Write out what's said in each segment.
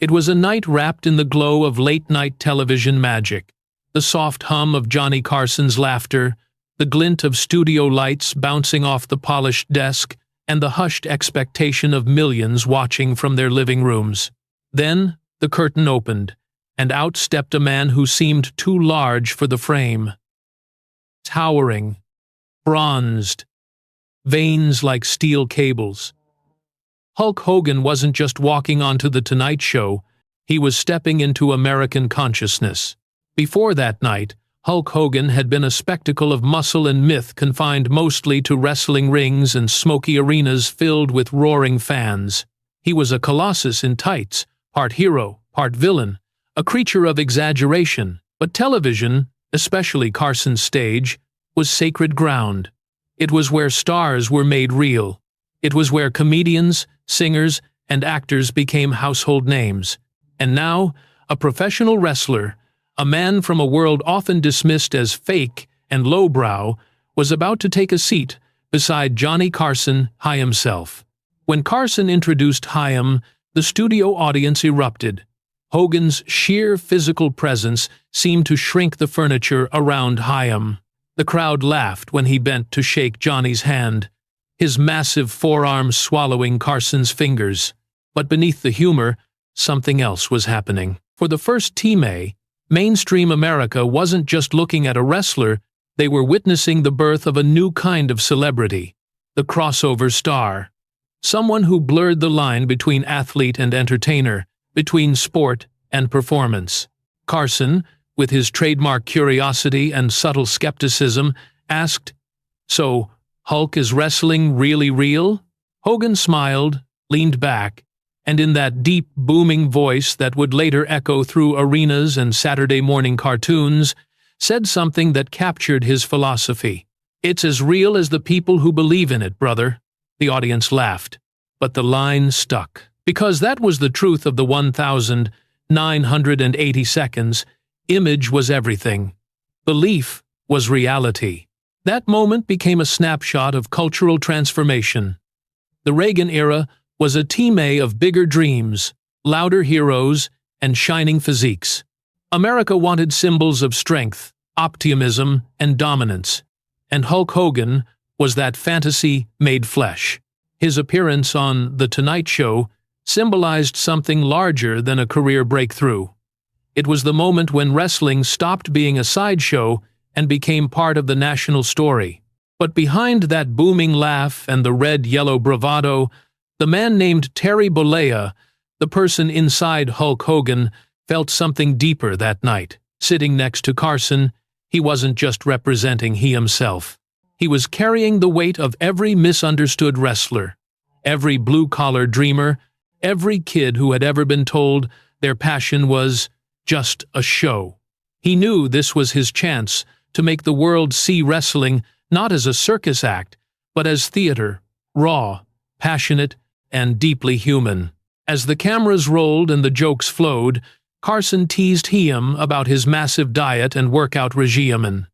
It was a night wrapped in the glow of late-night television magic, the soft hum of Johnny Carson's laughter, the glint of studio lights bouncing off the polished desk, and the hushed expectation of millions watching from their living rooms. Then the curtain opened, and out stepped a man who seemed too large for the frame. Towering, bronzed, veins like steel cables. Hulk Hogan wasn't just walking onto The Tonight Show, he was stepping into American consciousness. Before that night, Hulk Hogan had been a spectacle of muscle and myth confined mostly to wrestling rings and smoky arenas filled with roaring fans. He was a colossus in tights, part hero, part villain, a creature of exaggeration, but television, especially Carson's stage, was sacred ground. It was where stars were made real. It was where comedians, singers, and actors became household names. And now, a professional wrestler, a man from a world often dismissed as fake and lowbrow, was about to take a seat beside Johnny Carson himself. When Carson introduced Hayam, the studio audience erupted. Hogan's sheer physical presence seemed to shrink the furniture around Hayam. The crowd laughed when he bent to shake Johnny's hand, his massive forearm swallowing Carson's fingers. But beneath the humor, something else was happening. For the first time, mainstream America wasn't just looking at a wrestler, they were witnessing the birth of a new kind of celebrity, the crossover star. Someone who blurred the line between athlete and entertainer, between sport and performance. Carson, with his trademark curiosity and subtle skepticism, asked, "So, Hulk is wrestling really real?" Hogan smiled, leaned back, and in that deep, booming voice that would later echo through arenas and Saturday morning cartoons, said something that captured his philosophy. "It's as real as the people who believe in it, brother." The audience laughed, but the line stuck. Because that was the truth of the 1,980 seconds, image was everything. Belief was reality. That moment became a snapshot of cultural transformation. The Reagan era was a time of bigger dreams, louder heroes, and shining physiques. America wanted symbols of strength, optimism, and dominance, and Hulk Hogan was that fantasy made flesh. His appearance on The Tonight Show symbolized something larger than a career breakthrough. It was the moment when wrestling stopped being a sideshow and became part of the national story. But behind that booming laugh and the red-yellow bravado, the man named Terry Bollea, the person inside Hulk Hogan, felt something deeper that night. Sitting next to Carson, he wasn't just representing himself. He was carrying the weight of every misunderstood wrestler, every blue-collar dreamer, every kid who had ever been told their passion was just a show. He knew this was his chance to make the world see wrestling not as a circus act, but as theater, raw, passionate, and deeply human. As the cameras rolled and the jokes flowed, Carson teased him about his massive diet and workout regimen.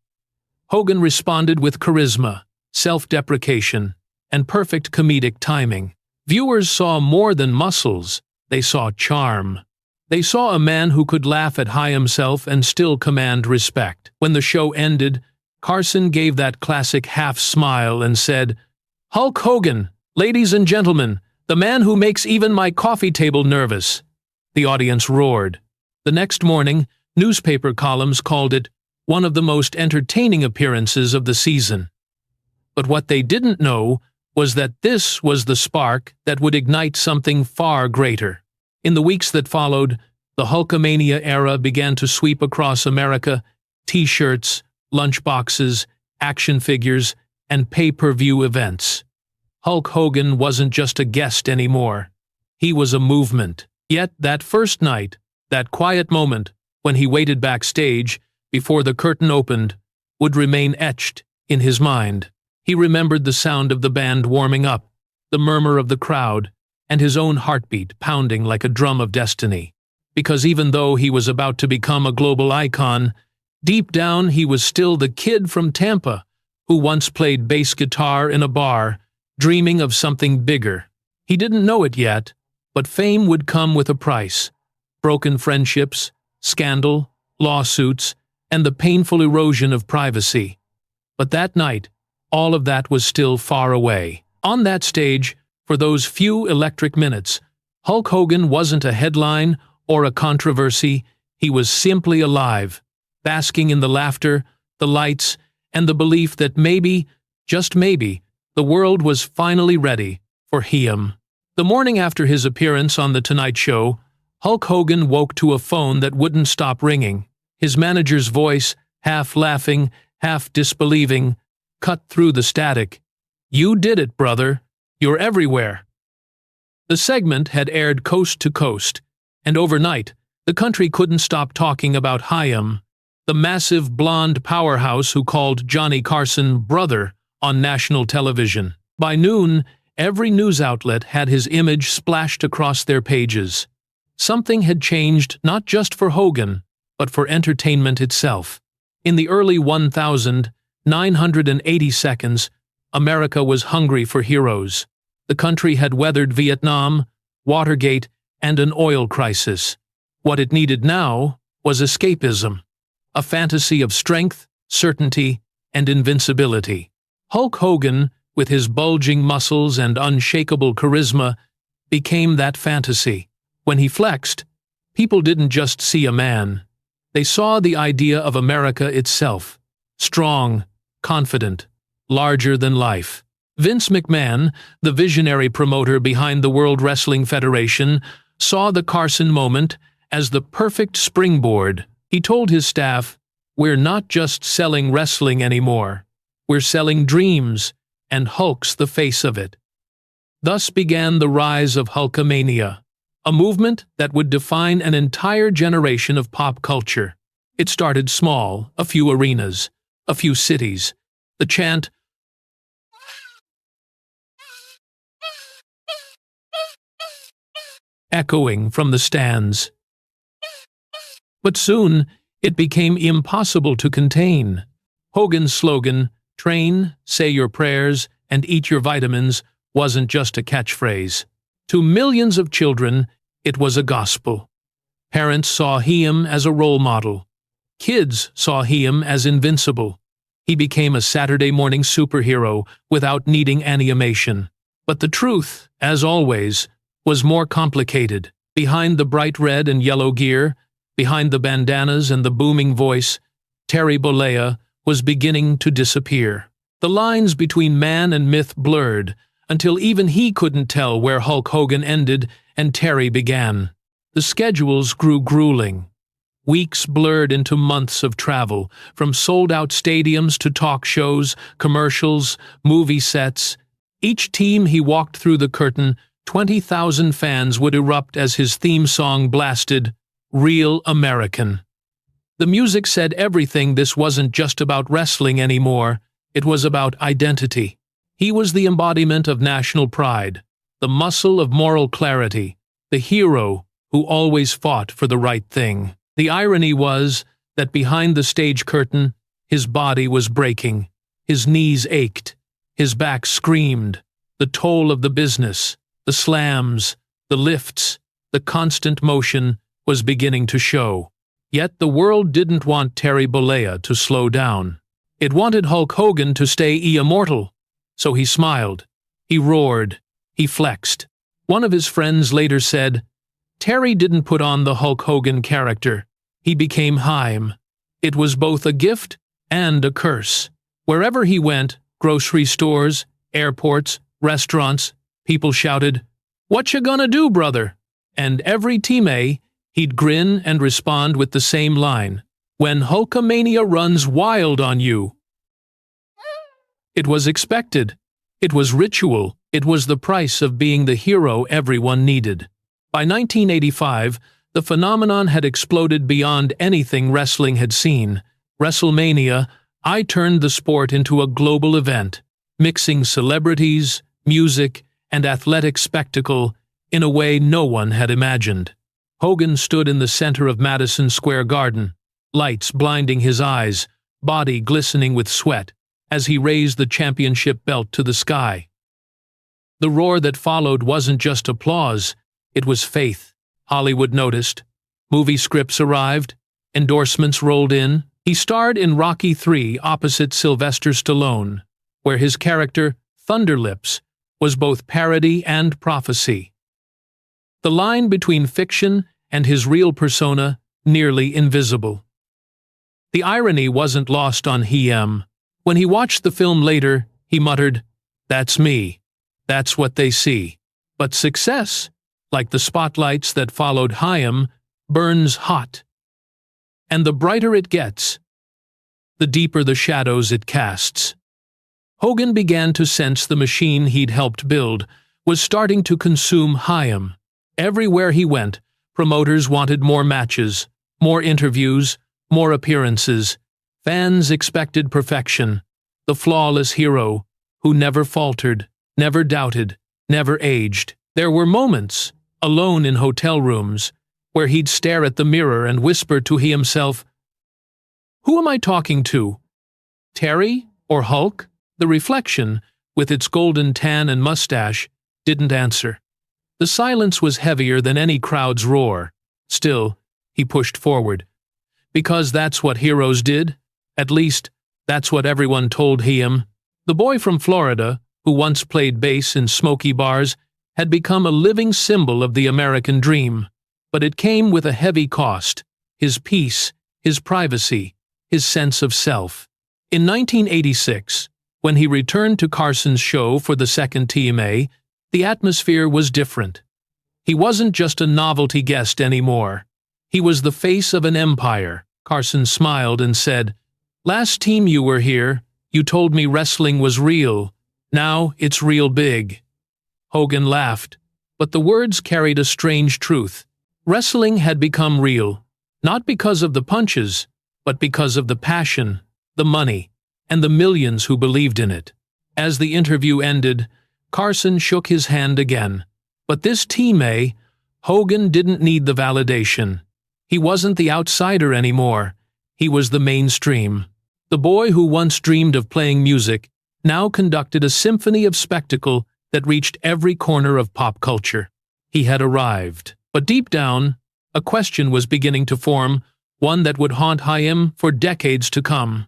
Hogan responded with charisma, self-deprecation, and perfect comedic timing. Viewers saw more than muscles, they saw charm. They saw a man who could laugh at himself and still command respect. When the show ended, Carson gave that classic half-smile and said, "Hulk Hogan, ladies and gentlemen, the man who makes even my coffee table nervous." The audience roared. The next morning, newspaper columns called it one of the most entertaining appearances of the season. But what they didn't know was that this was the spark that would ignite something far greater. In the weeks that followed, the Hulkamania era began to sweep across America: T-shirts, lunchboxes, action figures, and pay-per-view events. Hulk Hogan wasn't just a guest anymore. He was a movement. Yet that first night, that quiet moment when he waited backstage before the curtain opened, would remain etched in his mind. He remembered the sound of the band warming up, the murmur of the crowd, and his own heartbeat pounding like a drum of destiny. Because even though he was about to become a global icon, deep down he was still the kid from Tampa who once played bass guitar in a bar, dreaming of something bigger. He didn't know it yet, but fame would come with a price. broken friendships, scandal, lawsuits, and the painful erosion of privacy. But that night, all of that was still far away. On that stage, for those few electric minutes, Hulk Hogan wasn't a headline or a controversy. He was simply alive, basking in the laughter, the lights, and the belief that maybe, just maybe, the world was finally ready for him. The morning after his appearance on The Tonight Show, Hulk Hogan woke to a phone that wouldn't stop ringing. His manager's voice, half laughing, half disbelieving, cut through the static. "You did it, brother. You're everywhere." The segment had aired coast to coast, and overnight, the country couldn't stop talking about Chaim, the massive blonde powerhouse who called Johnny Carson brother on national television. By noon, every news outlet had his image splashed across their pages. Something had changed not just for Hogan, but for entertainment itself. In the early 1980 seconds, America was hungry for heroes. The country had weathered Vietnam, Watergate, and an oil crisis. What it needed now was escapism, a fantasy of strength, certainty, and invincibility. Hulk Hogan, with his bulging muscles and unshakable charisma, became that fantasy. When he flexed, people didn't just see a man. They saw the idea of America itself, strong, confident, larger than life. Vince McMahon, the visionary promoter behind the World Wrestling Federation, saw the Carson moment as the perfect springboard. He told his staff, "We're not just selling wrestling anymore. We're selling dreams, and Hulk's the face of it." Thus began the rise of Hulkamania, a movement that would define an entire generation of pop culture. It started small, a few arenas, a few cities. The chant, echoing from the stands. But soon, it became impossible to contain. Hogan's slogan, "Train, say your prayers, and eat your vitamins," wasn't just a catchphrase. To millions of children, it was a gospel. Parents saw him as a role model. Kids saw him as invincible. He became a Saturday morning superhero without needing animation. But the truth, as always, was more complicated. Behind the bright red and yellow gear, behind the bandanas and the booming voice, Terry Bollea was beginning to disappear. The lines between man and myth blurred, until even he couldn't tell where Hulk Hogan ended and Terry began. The schedules grew grueling. Weeks blurred into months of travel, from sold-out stadiums to talk shows, commercials, movie sets. Each team he walked through the curtain, 20,000 fans would erupt as his theme song blasted, "Real American." The music said everything. This wasn't just about wrestling anymore. It was about identity. He was the embodiment of national pride, the muscle of moral clarity, the hero who always fought for the right thing. The irony was that behind the stage curtain, his body was breaking. His knees ached. His back screamed. The toll of the business, the slams, the lifts, the constant motion was beginning to show. Yet the world didn't want Terry Bollea to slow down. It wanted Hulk Hogan to stay immortal. So he smiled. He roared. He flexed. One of his friends later said, "Terry didn't put on the Hulk Hogan character. He became Chaim." It was both a gift and a curse. Wherever he went, grocery stores, airports, restaurants, people shouted, "What you gonna do, brother?" And every teammate, he'd grin and respond with the same line, "When Hulkamania runs wild on you." It was expected. It was ritual. It was the price of being the hero everyone needed. By 1985, the phenomenon had exploded beyond anything wrestling had seen. WrestleMania, I turned the sport into a global event, mixing celebrities, music, and athletic spectacle in a way no one had imagined. Hogan stood in the center of Madison Square Garden, lights blinding his eyes, body glistening with sweat, as he raised the championship belt to the sky. The roar that followed wasn't just applause, it was faith. Hollywood noticed. Movie scripts arrived, endorsements rolled in. He starred in Rocky III opposite Sylvester Stallone, where his character, Thunderlips, was both parody and prophecy. The line between fiction and his real persona nearly invisible. The irony wasn't lost on Hayem. When he watched the film later, he muttered, "That's me. That's what they see." But success, like the spotlights that followed Hayem, burns hot. And the brighter it gets, the deeper the shadows it casts. Hogan began to sense the machine he'd helped build was starting to consume Hayem. Everywhere he went, promoters wanted more matches, more interviews, more appearances. Fans expected perfection, the flawless hero who never faltered, never doubted, never aged. There were moments, alone in hotel rooms, where he'd stare at the mirror and whisper to himself, "Who am I talking to? Terry or Hulk?" The reflection, with its golden tan and mustache, didn't answer. The silence was heavier than any crowd's roar. Still, he pushed forward. Because that's what heroes did. At least, that's what everyone told him. The boy from Florida, who once played bass in smoky bars, had become a living symbol of the American dream. But it came with a heavy cost: his peace, his privacy, his sense of self. In 1986, when he returned to Carson's show for the second TMA, the atmosphere was different. He wasn't just a novelty guest anymore. He was the face of an empire. Carson smiled and said, "Last time you were here, you told me wrestling was real. Now it's real big." Hogan laughed, but the words carried a strange truth. Wrestling had become real, not because of the punches, but because of the passion, the money, and the millions who believed in it. As the interview ended, Carson shook his hand again. But this TMA, Hogan didn't need the validation. He wasn't the outsider anymore. He was the mainstream. The boy who once dreamed of playing music now conducted a symphony of spectacle that reached every corner of pop culture. He had arrived. But deep down, a question was beginning to form, one that would haunt Hayem for decades to come.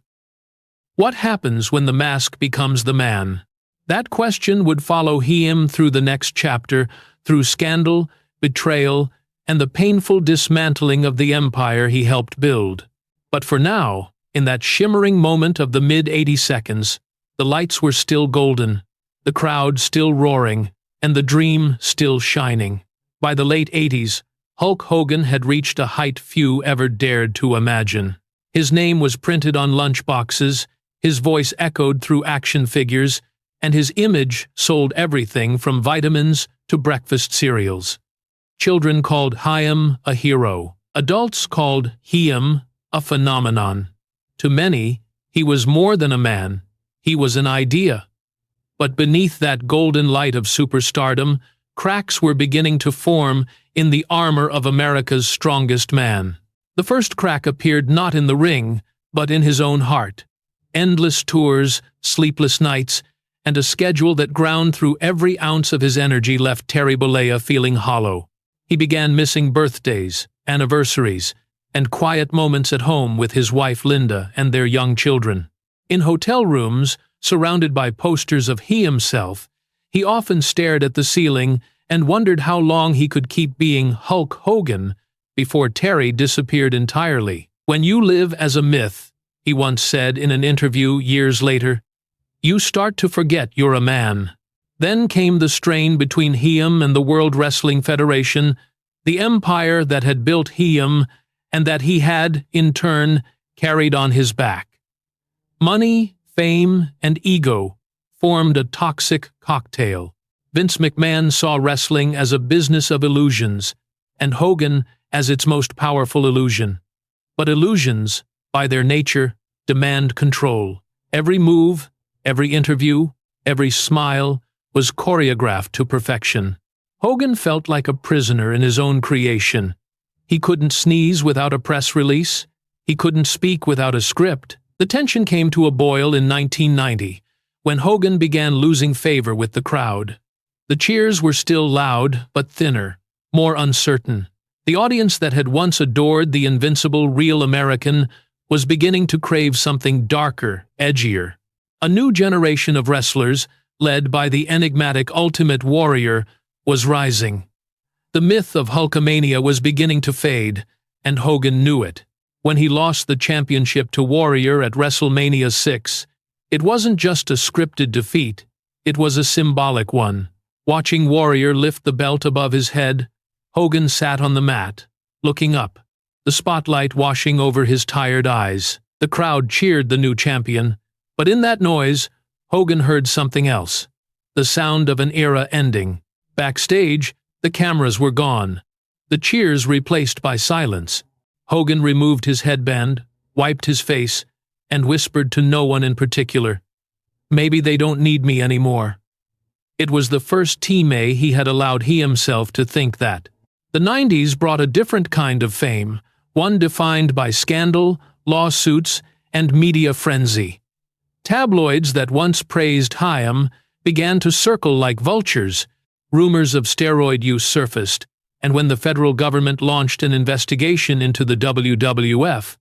What happens when the mask becomes the man? That question would follow Hayem through the next chapter, through scandal, betrayal, and the painful dismantling of the empire he helped build. But for now, in that shimmering moment of the mid-80 seconds, the lights were still golden, the crowd still roaring, and the dream still shining. By the late 80s, Hulk Hogan had reached a height few ever dared to imagine. His name was printed on lunchboxes, his voice echoed through action figures, and his image sold everything from vitamins to breakfast cereals. Children called Hayem a hero. Adults called Hayem a phenomenon. To many, he was more than a man. He was an idea. But beneath that golden light of superstardom, cracks were beginning to form in the armor of America's strongest man. The first crack appeared not in the ring, but in his own heart. Endless tours, sleepless nights, and a schedule that ground through every ounce of his energy left Terry Bollea feeling hollow. He began missing birthdays, anniversaries, and quiet moments at home with his wife Linda and their young children. In hotel rooms, surrounded by posters of he himself, he often stared at the ceiling and wondered how long he could keep being Hulk Hogan before Terry disappeared entirely. "When you live as a myth," he once said in an interview years later, "you start to forget you're a man." Then came the strain between Hayem and the World Wrestling Federation, the empire that had built Hayem and that he had, in turn, carried on his back. Money, fame, and ego formed a toxic cocktail. Vince McMahon saw wrestling as a business of illusions, and Hogan as its most powerful illusion. But illusions, by their nature, demand control. Every move, every interview, every smile was choreographed to perfection. Hogan felt like a prisoner in his own creation. He couldn't sneeze without a press release. He couldn't speak without a script. The tension came to a boil in 1990, when Hogan began losing favor with the crowd. The cheers were still loud, but thinner, more uncertain. The audience that had once adored the invincible real American was beginning to crave something darker, edgier. A new generation of wrestlers, led by the enigmatic Ultimate Warrior, was rising. The myth of Hulkamania was beginning to fade, and Hogan knew it. When he lost the championship to Warrior at WrestleMania 6, it wasn't just a scripted defeat, it was a symbolic one. Watching Warrior lift the belt above his head, Hogan sat on the mat, looking up, the spotlight washing over his tired eyes. The crowd cheered the new champion, but in that noise, Hogan heard something else, the sound of an era ending. Backstage, the cameras were gone, the cheers replaced by silence. Hogan removed his headband, wiped his face, and whispered to no one in particular, "Maybe they don't need me anymore." It was the first TMA he had allowed himself to think that. The 90s brought a different kind of fame, one defined by scandal, lawsuits, and media frenzy. Tabloids that once praised Chaim began to circle like vultures. Rumors of steroid use surfaced, and when the federal government launched an investigation into the WWF,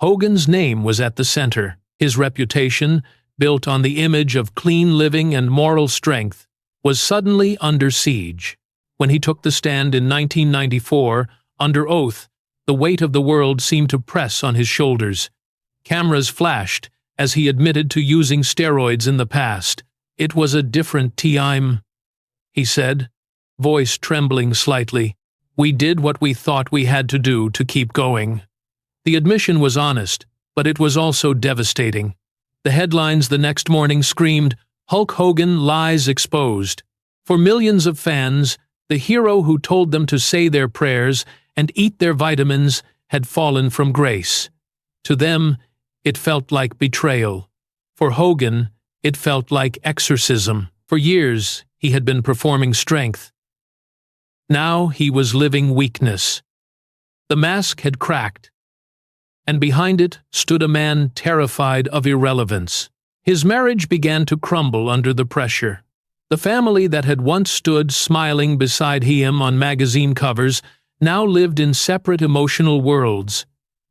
Hogan's name was at the center. His reputation, built on the image of clean living and moral strength, was suddenly under siege. When he took the stand in 1994, under oath, the weight of the world seemed to press on his shoulders. Cameras flashed as he admitted to using steroids in the past. "It was a different time," he said, voice trembling slightly. "We did what we thought we had to do to keep going." The admission was honest, but it was also devastating. The headlines the next morning screamed, "Hulk Hogan lies exposed." For millions of fans, the hero who told them to say their prayers and eat their vitamins had fallen from grace. To them, it felt like betrayal. For Hogan, it felt like exorcism. For years, he had been performing strength. Now he was living weakness. The mask had cracked, and behind it stood a man terrified of irrelevance. His marriage began to crumble under the pressure. The family that had once stood smiling beside him on magazine covers now lived in separate emotional worlds.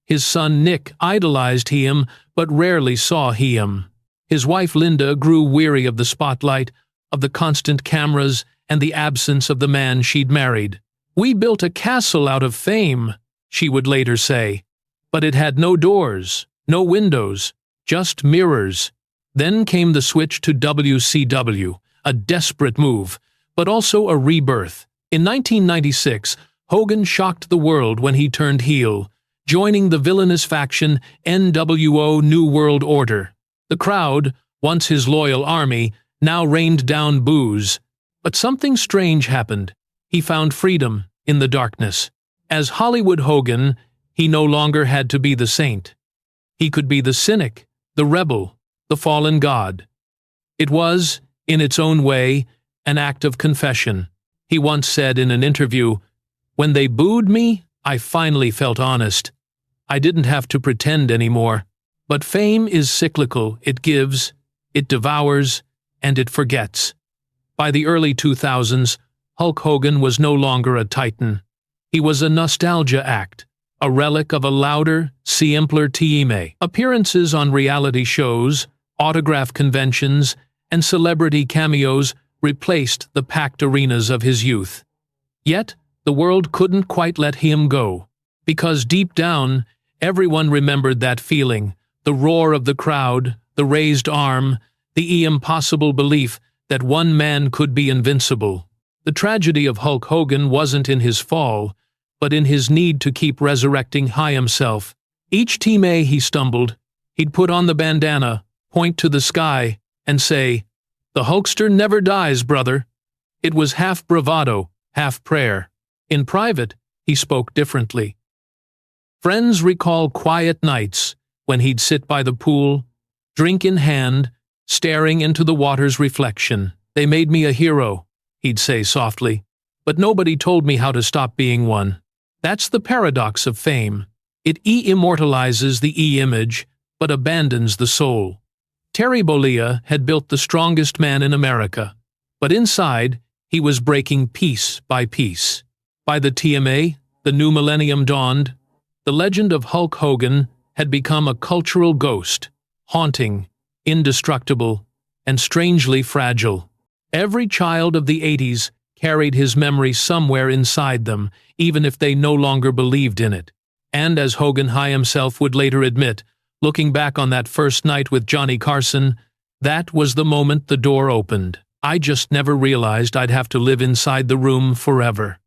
His son Nick idolized him but rarely saw him. His wife Linda grew weary of the spotlight, of the constant cameras, and the absence of the man she'd married. "We built a castle out of fame," she would later say, "but it had no doors, no windows, just mirrors." Then came the switch to WCW, a desperate move, but also a rebirth. In 1996, Hogan shocked the world when he turned heel, joining the villainous faction NWO New World Order. The crowd, once his loyal army, now rained down boos. But something strange happened. He found freedom in the darkness. As Hollywood Hogan, he no longer had to be the saint. He could be the cynic, the rebel, the fallen god. It was, in its own way, an act of confession. He once said in an interview, "When they booed me, I finally felt honest. I didn't have to pretend anymore." But fame is cyclical. It gives, it devours, and it forgets. By the early 2000s, Hulk Hogan was no longer a titan. He was a nostalgia act, a relic of a louder, simpler time. Appearances on reality shows, autograph conventions, and celebrity cameos replaced the packed arenas of his youth. Yet, the world couldn't quite let him go, because deep down, everyone remembered that feeling, the roar of the crowd, the raised arm, the impossible belief that one man could be invincible. The tragedy of Hulk Hogan wasn't in his fall, but in his need to keep resurrecting himself. Each TMA he stumbled, he'd put on the bandana, point to the sky, and say, "The Hulkster never dies, brother." It was half bravado, half prayer. In private, he spoke differently. Friends recall quiet nights when he'd sit by the pool, drink in hand, staring into the water's reflection. "They made me a hero," he'd say softly, "but nobody told me how to stop being one." That's the paradox of fame. It immortalizes the image, but abandons the soul. Terry Bollea had built the strongest man in America, but inside, he was breaking piece by piece. By the TMA, The new millennium dawned. The legend of Hulk Hogan had become a cultural ghost, haunting, indestructible, and strangely fragile. Every child of the 80s carried his memory somewhere inside them, even if they no longer believed in it. And as Hogan himself would later admit, looking back on that first night with Johnny Carson, that was the moment the door opened. I just never realized I'd have to live inside the room forever.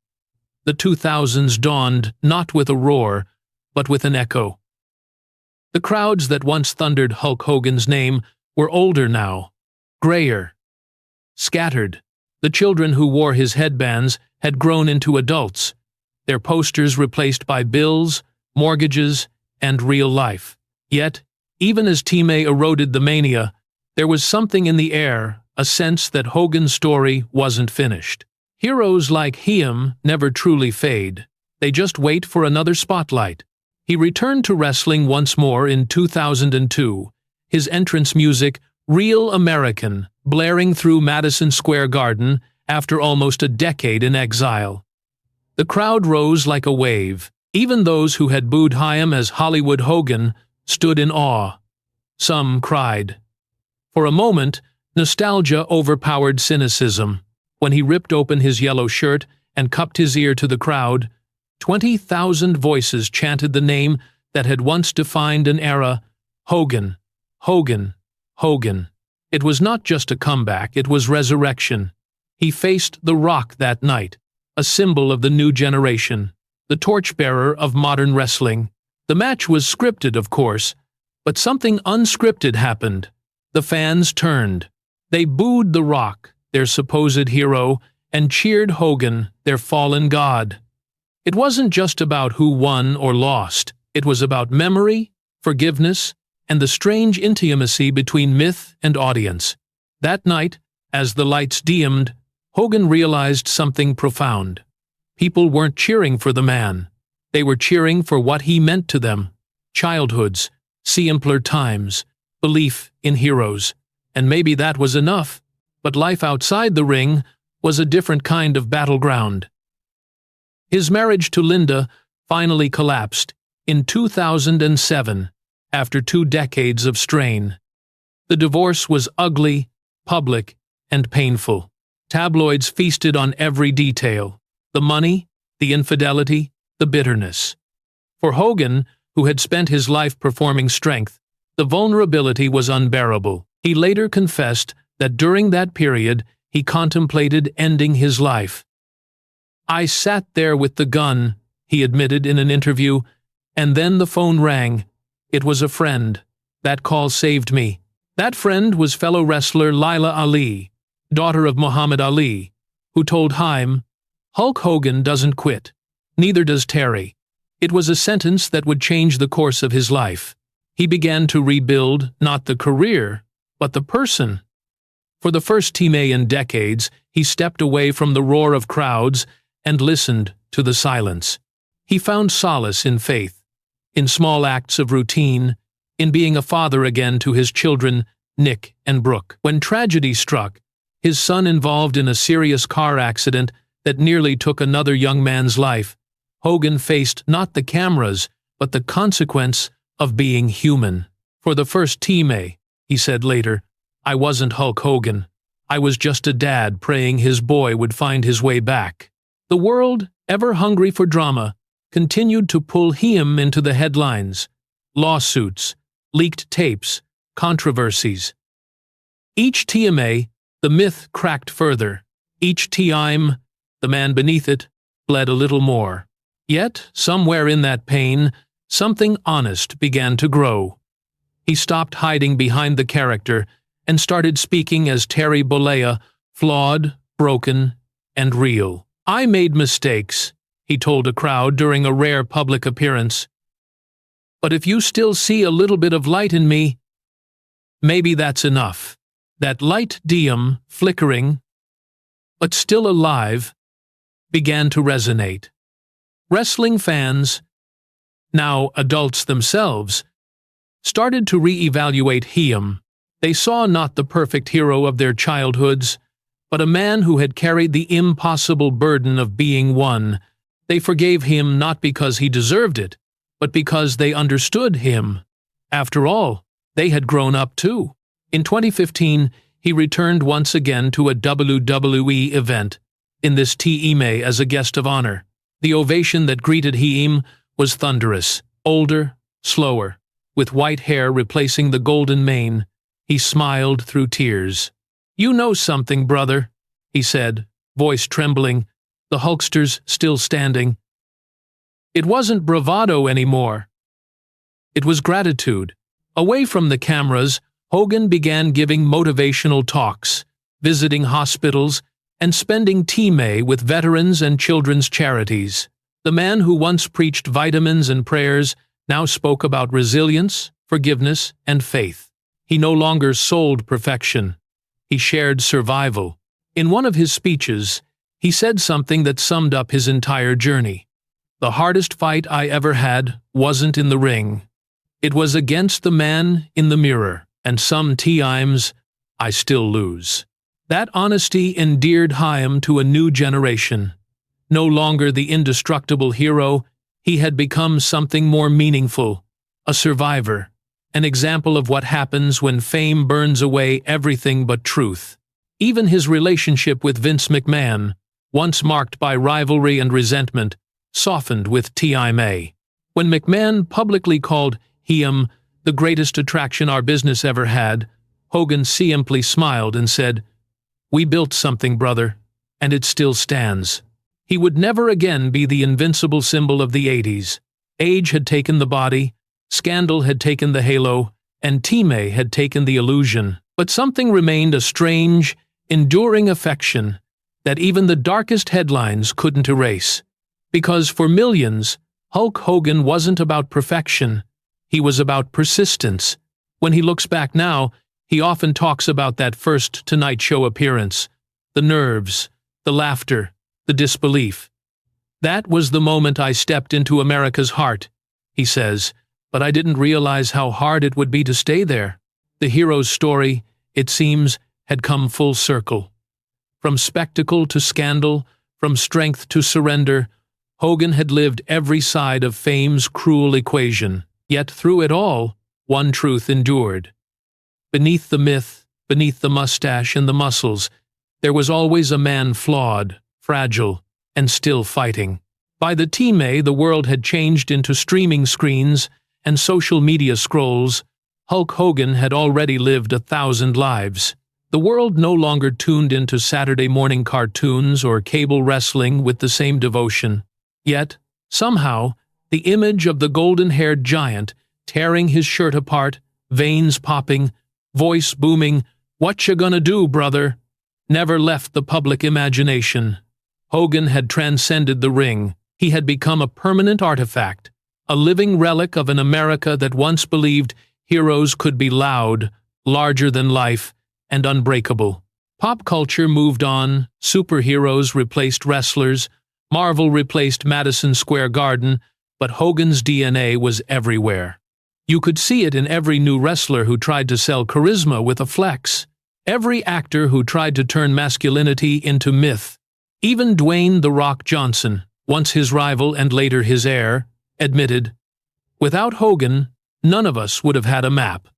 The 2000s dawned not with a roar, but with an echo. The crowds that once thundered Hulk Hogan's name were older now, grayer, scattered. The children who wore his headbands had grown into adults, their posters replaced by bills, mortgages, and real life. Yet, even as Team A eroded the mania, there was something in the air, a sense that Hogan's story wasn't finished. Heroes like him never truly fade. They just wait for another spotlight. He returned to wrestling once more in 2002, his entrance music, Real American, blaring through Madison Square Garden after almost a decade in exile. The crowd rose like a wave. Even those who had booed him as Hollywood Hogan stood in awe. Some cried. For a moment, nostalgia overpowered cynicism. When he ripped open his yellow shirt and cupped his ear to the crowd, 20,000 voices chanted the name that had once defined an era: Hogan, Hogan, Hogan. It was not just a comeback, it was resurrection. He faced The Rock that night, a symbol of the new generation, the torchbearer of modern wrestling. The match was scripted, of course, but something unscripted happened. The fans turned. They booed The Rock, their supposed hero, and cheered Hogan, their fallen god. It wasn't just about who won or lost. It was about memory, forgiveness, and the strange intimacy between myth and audience. That night, as the lights dimmed, Hogan realized something profound. People weren't cheering for the man. They were cheering for what he meant to them: childhoods, simpler times, belief in heroes. And maybe that was enough. But life outside the ring was a different kind of battleground. His marriage to Linda finally collapsed in 2007, after 2 decades of strain. The divorce was ugly, public, and painful. Tabloids feasted on every detail: the money, the infidelity, the bitterness. For Hogan, who had spent his life performing strength, the vulnerability was unbearable. He later confessed that during that period he contemplated ending his life. "I sat there with the gun," he admitted in an interview, "and then the phone rang. It was a friend. That call saved me." That friend was fellow wrestler Laila Ali, daughter of Muhammad Ali, who told Haim, "Hulk Hogan doesn't quit. Neither does Terry." It was a sentence that would change the course of his life. He began to rebuild not the career, but the person. For the first Team A in decades, he stepped away from the roar of crowds and listened to the silence. He found solace in faith, in small acts of routine, in being a father again to his children, Nick and Brooke. When tragedy struck, his son involved in a serious car accident that nearly took another young man's life, Hogan faced not the cameras, but the consequence of being human. "For the first Team A," he said later, "I wasn't Hulk Hogan. I was just a dad praying his boy would find his way back." The world, ever hungry for drama, continued to pull him into the headlines. Lawsuits, leaked tapes, controversies. Each TMA, the myth cracked further. Each time, the man beneath it bled a little more. Yet, somewhere in that pain, something honest began to grow. He stopped hiding behind the character and started speaking as Terry Bollea, flawed, broken, and real. "I made mistakes," he told a crowd during a rare public appearance. "But if you still see a little bit of light in me, maybe that's enough." That light dim, flickering, but still alive, began to resonate. Wrestling fans, now adults themselves, started to re-evaluate him. They saw not the perfect hero of their childhoods, but a man who had carried the impossible burden of being one. They forgave him not because he deserved it, but because they understood him. After all, they had grown up too. In 2015, he returned once again to a WWE event, in this team as a guest of honor. The ovation that greeted him was thunderous, older, slower, with white hair replacing the golden mane. He smiled through tears. "You know something, brother," he said, voice trembling, the Hulksters still standing. It wasn't bravado anymore. It was gratitude. Away from the cameras, Hogan began giving motivational talks, visiting hospitals, and spending time with veterans and children's charities. The man who once preached vitamins and prayers now spoke about resilience, forgiveness, and faith. He no longer sold perfection. He shared survival. In one of his speeches, he said something that summed up his entire journey. "The hardest fight I ever had wasn't in the ring. It was against the man in the mirror, and some times I still lose." That honesty endeared him to a new generation. No longer the indestructible hero, he had become something more meaningful, a survivor, an example of what happens when fame burns away everything but truth. Even his relationship with Vince McMahon, once marked by rivalry and resentment, softened with time. When McMahon publicly called him the greatest attraction our business ever had, Hogan simply smiled and said, "We built something, brother, and it still stands." He would never again be the invincible symbol of the 80s. Age had taken the body, scandal had taken the halo, and time had taken the illusion. But something remained, a strange, enduring affection that even the darkest headlines couldn't erase. Because for millions, Hulk Hogan wasn't about perfection. He was about persistence. When he looks back now, he often talks about that first Tonight Show appearance, the nerves, the laughter, the disbelief. "That was the moment I stepped into America's heart," he says, "but I didn't realize how hard it would be to stay there." The hero's story, it seems, had come full circle. From spectacle to scandal, from strength to surrender, Hogan had lived every side of fame's cruel equation. Yet through it all, one truth endured. Beneath the myth, beneath the mustache and the muscles, there was always a man flawed, fragile, and still fighting. By the time the world had changed into streaming screens and social media scrolls, Hulk Hogan had already lived 1,000 lives. The world no longer tuned into Saturday morning cartoons or cable wrestling with the same devotion. Yet, somehow, the image of the golden-haired giant, tearing his shirt apart, veins popping, voice booming, "What you gonna do, brother?" never left the public imagination. Hogan had transcended the ring. He had become a permanent artifact, a living relic of an America that once believed heroes could be loud, larger than life, and unbreakable. Pop culture moved on, superheroes replaced wrestlers, Marvel replaced Madison Square Garden, but Hogan's DNA was everywhere. You could see it in every new wrestler who tried to sell charisma with a flex, every actor who tried to turn masculinity into myth. Even Dwayne "The Rock" Johnson, once his rival and later his heir, admitted, "Without Hogan, none of us would have had a map."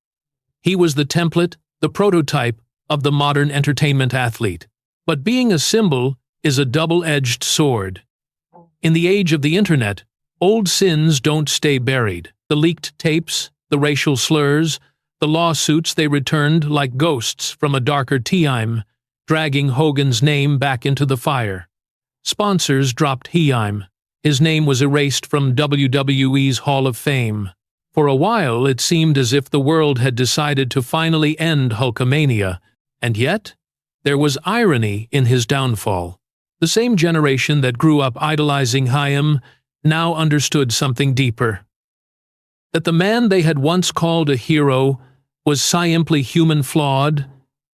He was the template, the prototype of the modern entertainment athlete. But being a symbol is a double-edged sword. In the age of the internet, old sins don't stay buried. The leaked tapes, the racial slurs, the lawsuits, they returned like ghosts from a darker time, dragging Hogan's name back into the fire. Sponsors dropped him. His name was erased from WWE's Hall of Fame. For a while, it seemed as if the world had decided to finally end Hulkamania, and yet, there was irony in his downfall. The same generation that grew up idolizing him now understood something deeper. That the man they had once called a hero was simply human, flawed,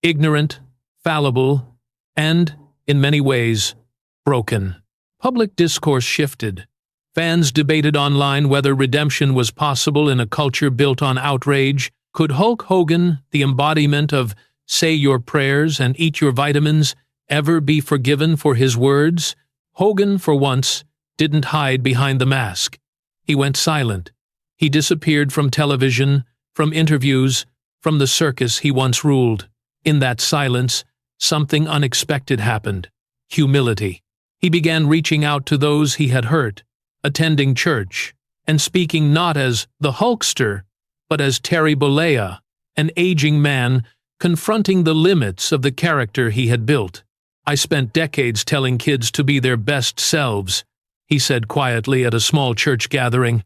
ignorant, fallible, and, in many ways, broken. Public discourse shifted. Fans debated online whether redemption was possible in a culture built on outrage. Could Hulk Hogan, the embodiment of "say your prayers and eat your vitamins," ever be forgiven for his words? Hogan, for once, didn't hide behind the mask. He went silent. He disappeared from television, from interviews, from the circus he once ruled. In that silence, something unexpected happened. Humility. He began reaching out to those he had hurt, attending church, and speaking not as the Hulkster, but as Terry Bollea, an aging man confronting the limits of the character he had built. "I spent decades telling kids to be their best selves," he said quietly at a small church gathering.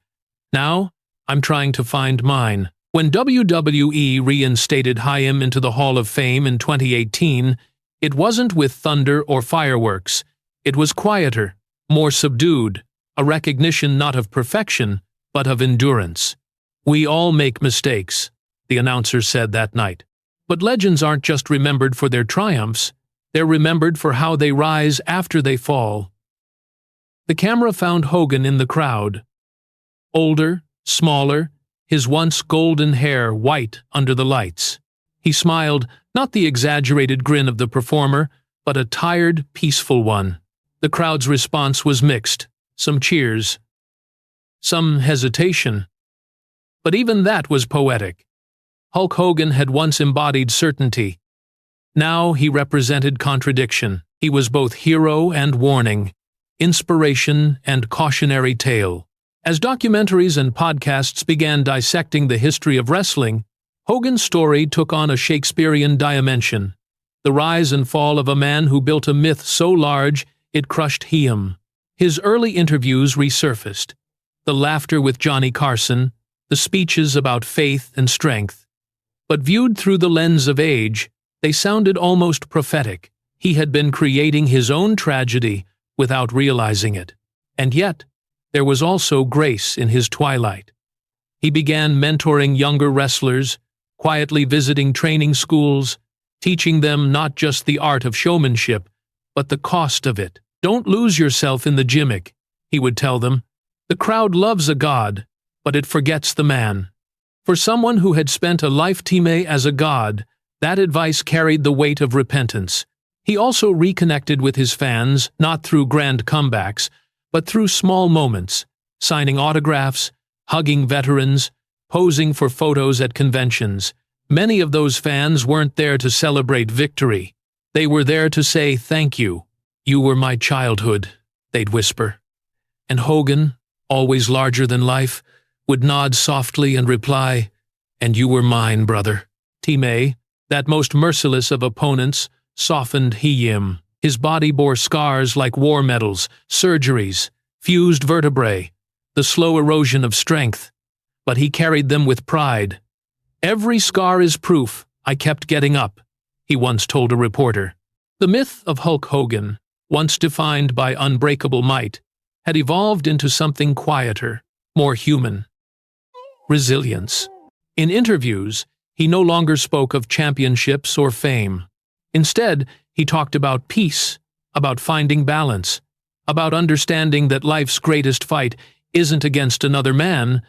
"Now, I'm trying to find mine." When WWE reinstated Haim into the Hall of Fame in 2018, it wasn't with thunder or fireworks. It was quieter, more subdued, a recognition not of perfection, but of endurance. "We all make mistakes," the announcer said that night. But legends aren't just remembered for their triumphs, they're remembered for how they rise after they fall. The camera found Hogan in the crowd. Older, smaller, his once golden hair white under the lights. He smiled, not the exaggerated grin of the performer, but a tired, peaceful one. The crowd's response was mixed. Some cheers, some hesitation. But even that was poetic. Hulk Hogan had once embodied certainty. Now he represented contradiction. He was both hero and warning, inspiration and cautionary tale. As documentaries and podcasts began dissecting the history of wrestling, Hogan's story took on a Shakespearean dimension. The rise and fall of a man who built a myth so large it crushed him. His early interviews resurfaced. The laughter with Johnny Carson, the speeches about faith and strength. But viewed through the lens of age, they sounded almost prophetic. He had been creating his own tragedy without realizing it. And yet, there was also grace in his twilight. He began mentoring younger wrestlers, quietly visiting training schools, teaching them not just the art of showmanship, but the cost of it. "Don't lose yourself in the gimmick," he would tell them. "The crowd loves a god, but it forgets the man." For someone who had spent a lifetime as a god, that advice carried the weight of repentance. He also reconnected with his fans, not through grand comebacks, but through small moments, signing autographs, hugging veterans, posing for photos at conventions. Many of those fans weren't there to celebrate victory. They were there to say thank you. "You were my childhood," they'd whisper. And Hogan, always larger than life, would nod softly and reply, "And you were mine, brother." Time, that most merciless of opponents, softened him. His body bore scars like war medals, surgeries, fused vertebrae, the slow erosion of strength. But he carried them with pride. "Every scar is proof I kept getting up," he once told a reporter. The myth of Hulk Hogan, once defined by unbreakable might, had evolved into something quieter, more human. Resilience. In interviews, he no longer spoke of championships or fame. Instead, he talked about peace, about finding balance, about understanding that life's greatest fight isn't against another man,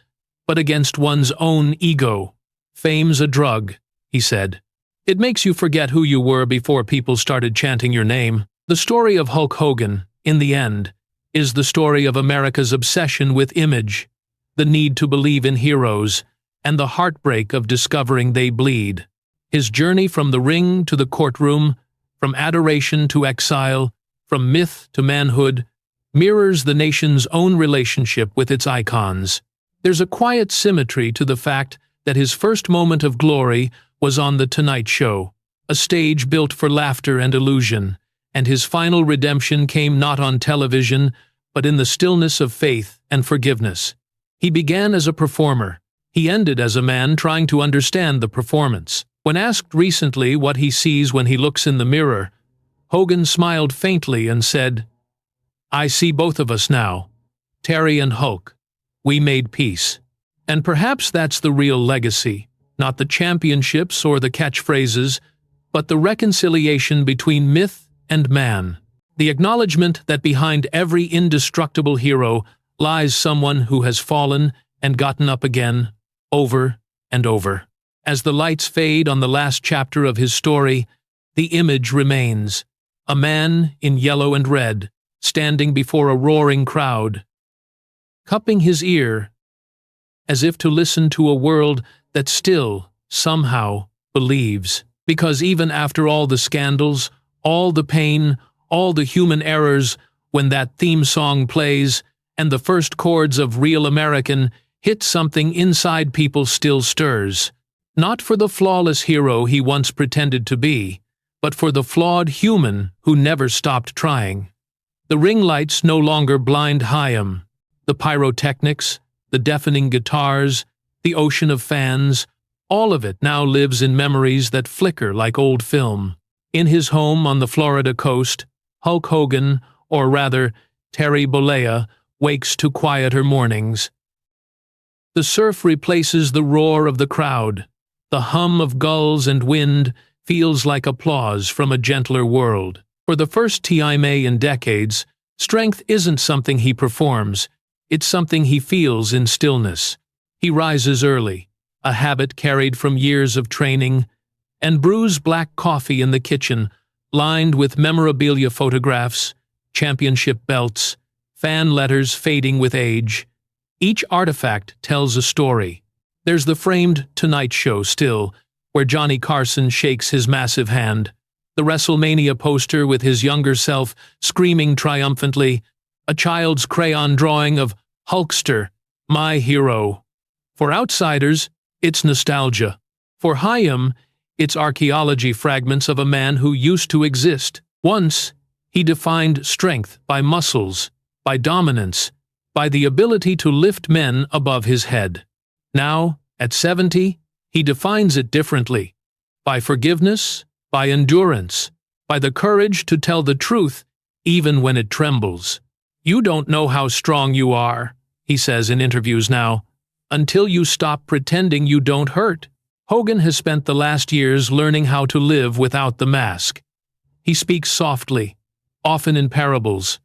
but against one's own ego. "Fame's a drug," he said. "It makes you forget who you were before people started chanting your name." The story of Hulk Hogan, in the end, is the story of America's obsession with image, the need to believe in heroes, and the heartbreak of discovering they bleed. His journey from the ring to the courtroom, from adoration to exile, from myth to manhood, mirrors the nation's own relationship with its icons. There's a quiet symmetry to the fact that his first moment of glory was on The Tonight Show, a stage built for laughter and illusion, and his final redemption came not on television, but in the stillness of faith and forgiveness. He began as a performer. He ended as a man trying to understand the performance. When asked recently what he sees when he looks in the mirror, Hogan smiled faintly and said, "I see both of us now, Terry and Hulk. We made peace." And perhaps that's the real legacy, not the championships or the catchphrases, but the reconciliation between myth and man. The acknowledgement that behind every indestructible hero lies someone who has fallen and gotten up again, over and over. As the lights fade on the last chapter of his story, the image remains. A man in yellow and red, standing before a roaring crowd, cupping his ear, as if to listen to a world that still, somehow, believes. Because even after all the scandals, all the pain, all the human errors, when that theme song plays, and the first chords of Real American hit, something inside people still stirs. Not for the flawless hero he once pretended to be, but for the flawed human who never stopped trying. The ring lights no longer blind Chaim. The pyrotechnics, the deafening guitars, the ocean of fans, all of it now lives in memories that flicker like old film. In his home on the Florida coast, Hulk Hogan, or rather, Terry Bollea, wakes to quieter mornings. The surf replaces the roar of the crowd. The hum of gulls and wind feels like applause from a gentler world. For the first time in decades, strength isn't something he performs, it's something he feels in stillness. He rises early, a habit carried from years of training, and brews black coffee in the kitchen, lined with memorabilia photographs, championship belts, fan letters fading with age. Each artifact tells a story. There's the framed Tonight Show still, where Johnny Carson shakes his massive hand, the WrestleMania poster with his younger self screaming triumphantly, a child's crayon drawing of Hulkster, my hero. For outsiders, it's nostalgia. For Chaim, it's archaeology fragments of a man who used to exist. Once, he defined strength by muscles, by dominance, by the ability to lift men above his head. Now, at 70, he defines it differently, by forgiveness, by endurance, by the courage to tell the truth even when it trembles. You don't know how strong you are, he says in interviews now, until you stop pretending you don't hurt. Hogan has spent the last years learning how to live without the mask. He speaks softly, often in parables,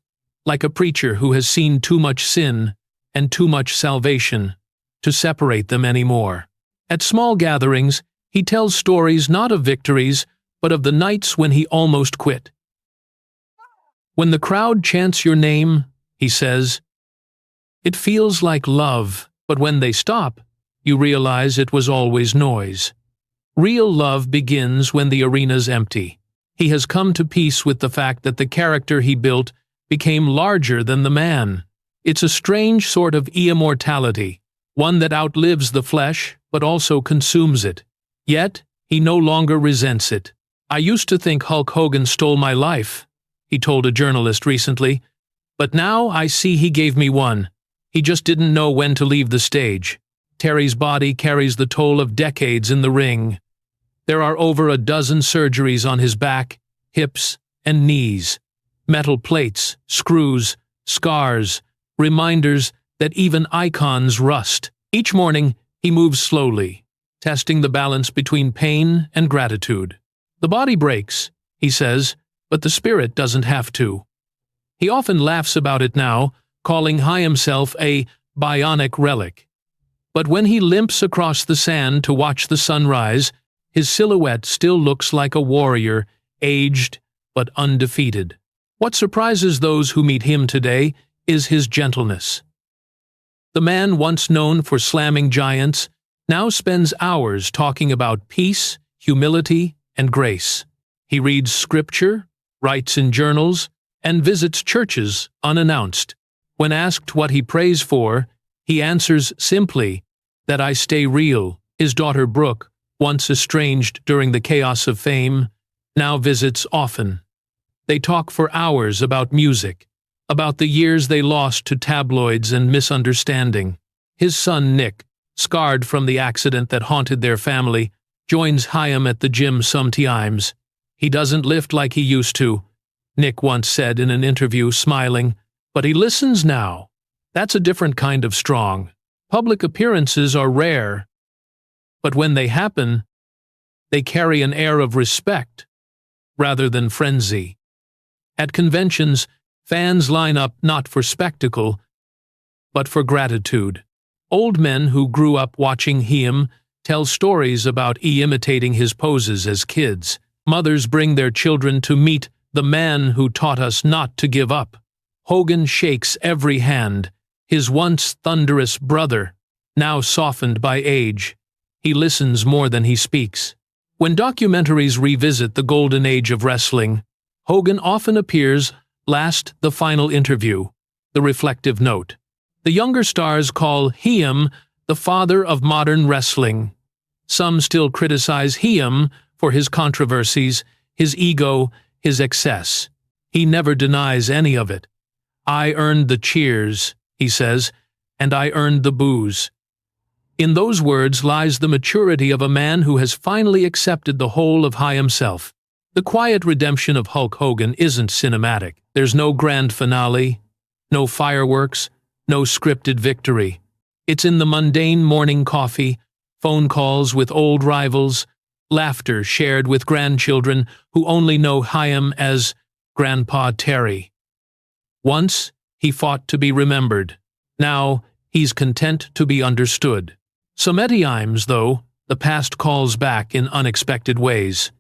like a preacher who has seen too much sin and too much salvation to separate them anymore. At small gatherings, he tells stories not of victories, but of the nights when he almost quit. When the crowd chants your name, he says, it feels like love, but when they stop, you realize it was always noise. Real love begins when the arena's empty. He has come to peace with the fact that the character he built became larger than the man. It's a strange sort of immortality, one that outlives the flesh but also consumes it. Yet, he no longer resents it. I used to think Hulk Hogan stole my life, he told a journalist recently, but now I see he gave me one. He just didn't know when to leave the stage. Terry's body carries the toll of decades in the ring. There are over a dozen surgeries on his back, hips, and knees. Metal plates, screws, scars, reminders that even icons rust. Each morning, he moves slowly, testing the balance between pain and gratitude. The body breaks, he says, but the spirit doesn't have to. He often laughs about it now, calling himself a bionic relic. But when he limps across the sand to watch the sunrise, his silhouette still looks like a warrior, aged but undefeated. What surprises those who meet him today is his gentleness. The man once known for slamming giants now spends hours talking about peace, humility, and grace. He reads scripture, writes in journals, and visits churches unannounced. When asked what he prays for, he answers simply, that I stay real. His daughter Brooke, once estranged during the chaos of fame, now visits often. They talk for hours about music, about the years they lost to tabloids and misunderstanding. His son Nick, scarred from the accident that haunted their family, joins Chaim at the gym sometimes. He doesn't lift like he used to, Nick once said in an interview, smiling, but he listens now. That's a different kind of strong. Public appearances are rare, but when they happen, they carry an air of respect rather than frenzy. At conventions, fans line up not for spectacle, but for gratitude. Old men who grew up watching him tell stories about imitating his poses as kids. Mothers bring their children to meet the man who taught us not to give up. Hogan shakes every hand, his once thunderous brother, now softened by age. He listens more than he speaks. When documentaries revisit the golden age of wrestling, Hogan often appears last, the final interview, the reflective note. The younger stars call him the father of modern wrestling. Some still criticize him for his controversies, his ego, his excess. He never denies any of it. "I earned the cheers," he says, "and I earned the boos." In those words lies the maturity of a man who has finally accepted the whole of himself. The quiet redemption of Hulk Hogan isn't cinematic. There's no grand finale, no fireworks, no scripted victory. It's in the mundane morning coffee, phone calls with old rivals, laughter shared with grandchildren who only know him as Grandpa Terry. Once, he fought to be remembered. Now, he's content to be understood. Sometimes, though, the past calls back in unexpected ways.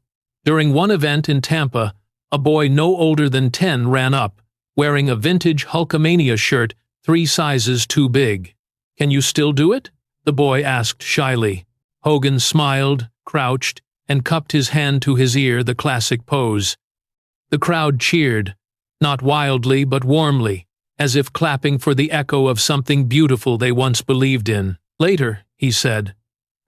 During one event in Tampa, a boy no older than 10 ran up, wearing a vintage Hulkamania shirt 3 sizes too big. "Can you still do it?" the boy asked shyly. Hogan smiled, crouched, and cupped his hand to his ear, the classic pose. The crowd cheered, not wildly but warmly, as if clapping for the echo of something beautiful they once believed in. Later, he said,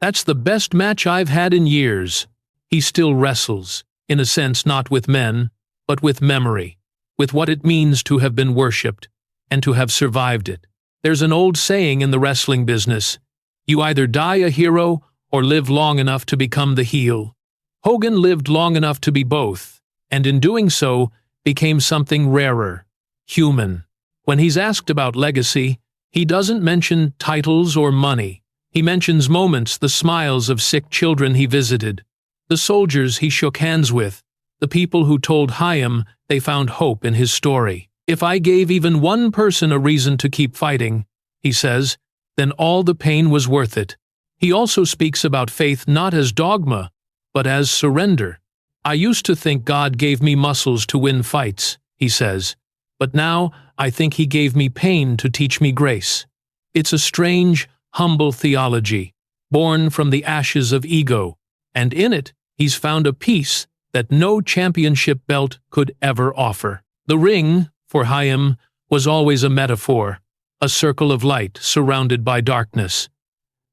"That's the best match I've had in years." He still wrestles, in a sense not with men, but with memory, with what it means to have been worshipped, and to have survived it. There's an old saying in the wrestling business, you either die a hero or live long enough to become the heel. Hogan lived long enough to be both, and in doing so, became something rarer, human. When he's asked about legacy, he doesn't mention titles or money. He mentions moments, the smiles of sick children he visited, the soldiers he shook hands with, the people who told him they found hope in his story. "If I gave even one person a reason to keep fighting," he says, "then all the pain was worth it." He also speaks about faith not as dogma, but as surrender. "I used to think God gave me muscles to win fights," he says, "but now I think he gave me pain to teach me grace." It's a strange, humble theology, born from the ashes of ego, and in it he's found a peace that no championship belt could ever offer. The ring, for him, was always a metaphor, a circle of light surrounded by darkness.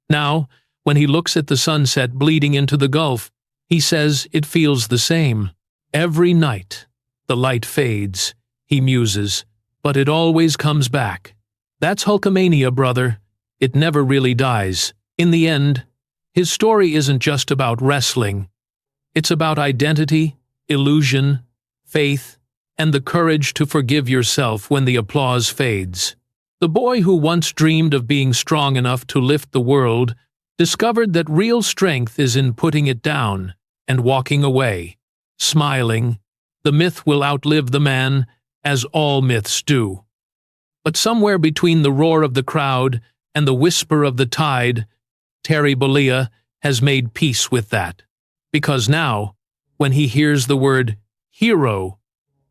Now, when he looks at the sunset bleeding into the gulf, he says it feels the same. Every night, the light fades, he muses, but it always comes back. That's Hulkamania, brother. It never really dies. In the end, his story isn't just about wrestling. It's about identity, illusion, faith, and the courage to forgive yourself when the applause fades. The boy who once dreamed of being strong enough to lift the world discovered that real strength is in putting it down and walking away, smiling. The myth will outlive the man, as all myths do. But somewhere between the roar of the crowd and the whisper of the tide, Terry Bollea has made peace with that. Because now, when he hears the word hero,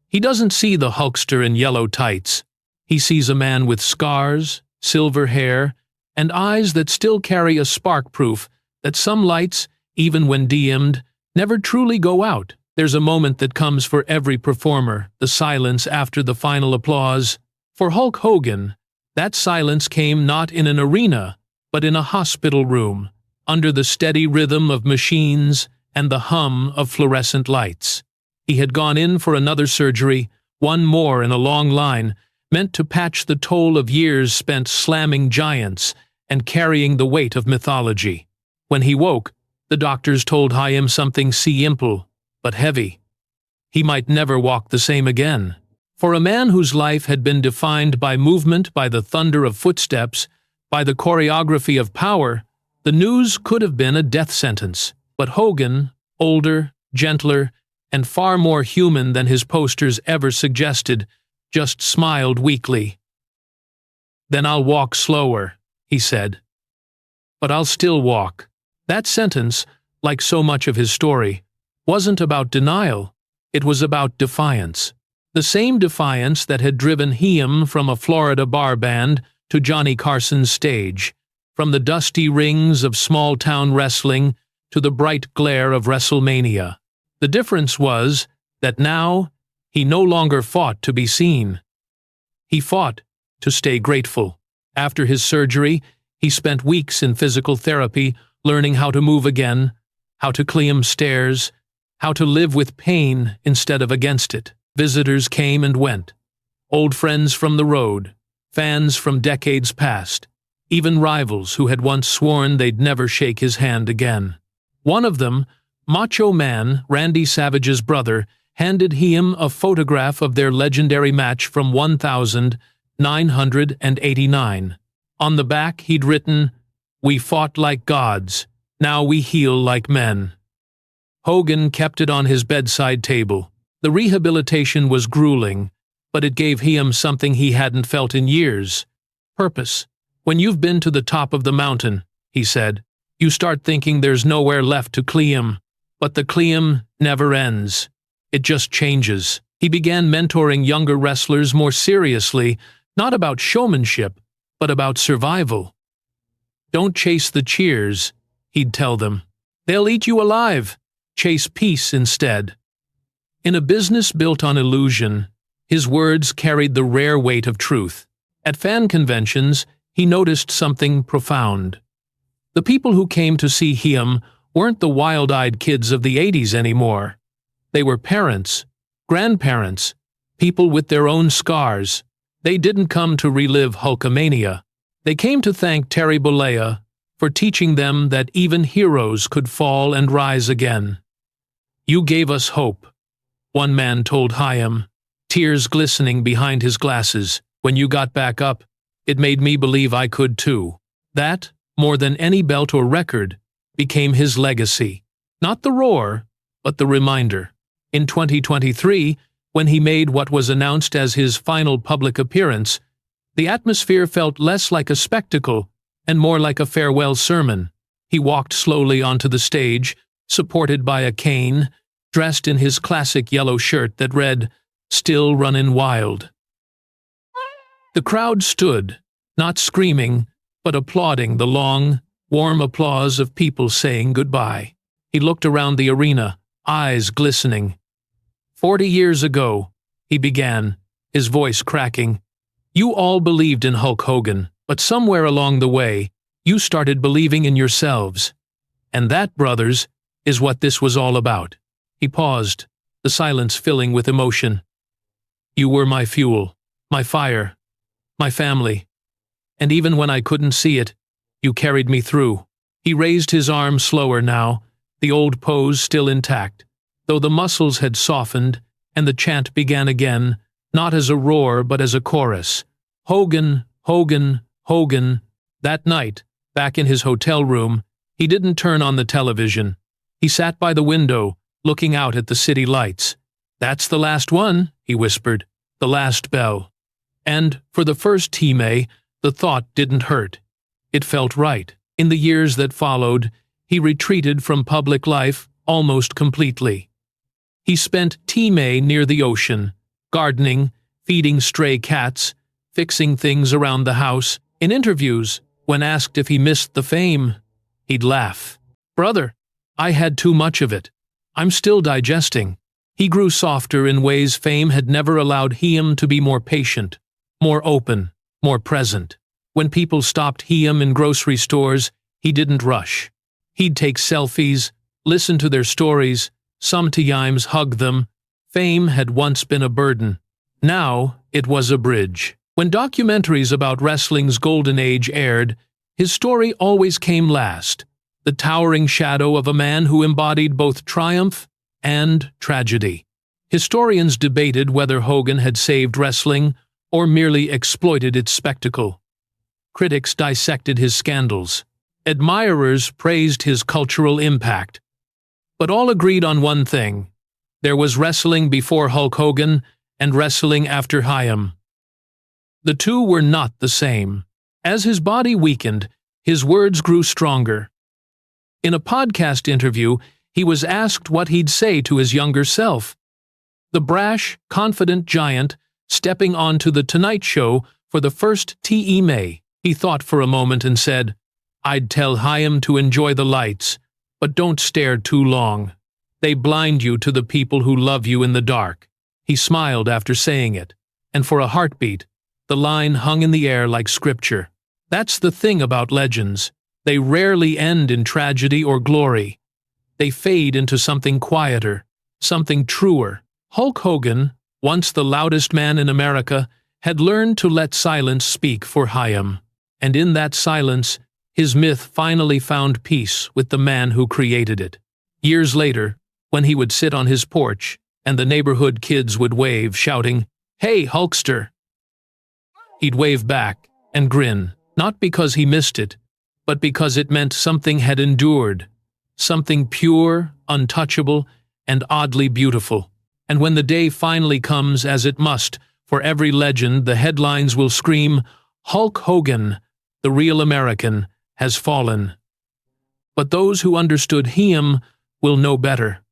he doesn't see the Hulkster in yellow tights. He sees a man with scars, silver hair, and eyes that still carry a spark, proof that some lights, even when dimmed, never truly go out. There's a moment that comes for every performer, the silence after the final applause. For Hulk Hogan, that silence came not in an arena, but in a hospital room, under the steady rhythm of machines and the hum of fluorescent lights. He had gone in for another surgery, one more in a long line, meant to patch the toll of years spent slamming giants and carrying the weight of mythology. When he woke, the doctors told him something simple, but heavy. He might never walk the same again. For a man whose life had been defined by movement, by the thunder of footsteps, by the choreography of power, the news could have been a death sentence. But Hogan, older, gentler, and far more human than his posters ever suggested, just smiled weakly. "Then I'll walk slower," he said. "But I'll still walk." That sentence, like so much of his story, wasn't about denial. It was about defiance. The same defiance that had driven him from a Florida bar band to Johnny Carson's stage, from the dusty rings of small-town wrestling to the bright glare of WrestleMania. The difference was that now he no longer fought to be seen. He fought to stay grateful. After his surgery, he spent weeks in physical therapy learning how to move again, how to climb stairs, how to live with pain instead of against it. Visitors came and went. Old friends from the road, fans from decades past, even rivals who had once sworn they'd never shake his hand again. One of them, Macho Man, Randy Savage's brother, handed him a photograph of their legendary match from 1989. On the back he'd written, "We fought like gods, now we heal like men." Hogan kept it on his bedside table. The rehabilitation was grueling, but it gave him something he hadn't felt in years: purpose. "When you've been to the top of the mountain," he said, "you start thinking there's nowhere left to climb. But the climb never ends. It just changes." He began mentoring younger wrestlers more seriously, not about showmanship, but about survival. "Don't chase the cheers," he'd tell them. "They'll eat you alive. Chase peace instead." In a business built on illusion, his words carried the rare weight of truth. At fan conventions, he noticed something profound. The people who came to see him weren't the wild-eyed kids of the 80s anymore. They were parents, grandparents, people with their own scars. They didn't come to relive Hulkamania. They came to thank Terry Bollea for teaching them that even heroes could fall and rise again. "You gave us hope," one man told Chaim, tears glistening behind his glasses. "When you got back up, it made me believe I could too." That, more than any belt or record, became his legacy. Not the roar, but the reminder. In 2023, when he made what was announced as his final public appearance, the atmosphere felt less like a spectacle and more like a farewell sermon. He walked slowly onto the stage, supported by a cane, dressed in his classic yellow shirt that read, "Still Runnin' Wild." The crowd stood, not screaming, but applauding the long, warm applause of people saying goodbye. He looked around the arena, eyes glistening. 40 years ago, he began, his voice cracking, "You all believed in Hulk Hogan, but somewhere along the way, you started believing in yourselves. And that, brothers, is what this was all about." He paused, the silence filling with emotion. "You were my fuel, my fire, my family. And even when I couldn't see it, you carried me through." He raised his arm slower now, the old pose still intact, though the muscles had softened, and the chant began again, not as a roar but as a chorus. "Hogan, Hogan, Hogan." That night, back in his hotel room, he didn't turn on the television. He sat by the window, looking out at the city lights. "That's the last one," he whispered, "the last bell." And, for the first time, the thought didn't hurt. It felt right. In the years that followed, he retreated from public life almost completely. He spent time near the ocean, gardening, feeding stray cats, fixing things around the house. In interviews, when asked if he missed the fame, he'd laugh. "Brother, I had too much of it. I'm still digesting." He grew softer in ways fame had never allowed him to be more patient, more open, more present. When people stopped him in grocery stores, he didn't rush. He'd take selfies, listen to their stories, sometimes hug them. Fame had once been a burden. Now it was a bridge. When documentaries about wrestling's golden age aired, his story always came last, the towering shadow of a man who embodied both triumph and tragedy. Historians debated whether Hogan had saved wrestling or merely exploited its spectacle. Critics dissected his scandals. Admirers praised his cultural impact. But all agreed on one thing: there was wrestling before Hulk Hogan and wrestling after Chaim. The two were not the same. As his body weakened, his words grew stronger. In a podcast interview, he was asked what he'd say to his younger self. The brash, confident giant stepping onto The Tonight Show for the first May. He thought for a moment and said, "I'd tell Chaim to enjoy the lights, but don't stare too long. They blind you to the people who love you in the dark." He smiled after saying it, and for a heartbeat, the line hung in the air like scripture. That's the thing about legends. They rarely end in tragedy or glory. They fade into something quieter, something truer. Hulk Hogan, once the loudest man in America, had learned to let silence speak for Chaim. And in that silence, his myth finally found peace with the man who created it. Years later, when he would sit on his porch, and the neighborhood kids would wave, shouting, "Hey, Hulkster!" he'd wave back and grin, not because he missed it, but because it meant something had endured, something pure, untouchable, and oddly beautiful. And when the day finally comes, as it must, for every legend, the headlines will scream, "Hulk Hogan, the real American, has fallen." But those who understood him will know better.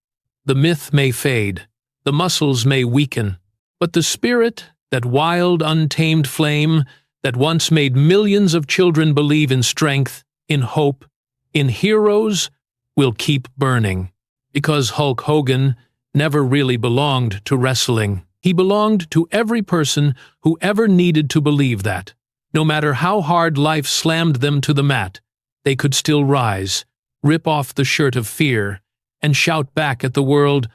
The myth may fade, the muscles may weaken, but the spirit, that wild, untamed flame that once made millions of children believe in strength, in hope, in heroes, will keep burning. Because Hulk Hogan never really belonged to wrestling. He belonged to every person who ever needed to believe that. No matter how hard life slammed them to the mat, they could still rise, rip off the shirt of fear, and shout back at the world,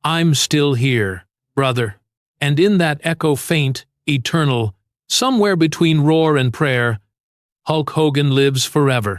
"I'm still here, brother." And in that echo faint, eternal, somewhere between roar and prayer, Hulk Hogan lives forever.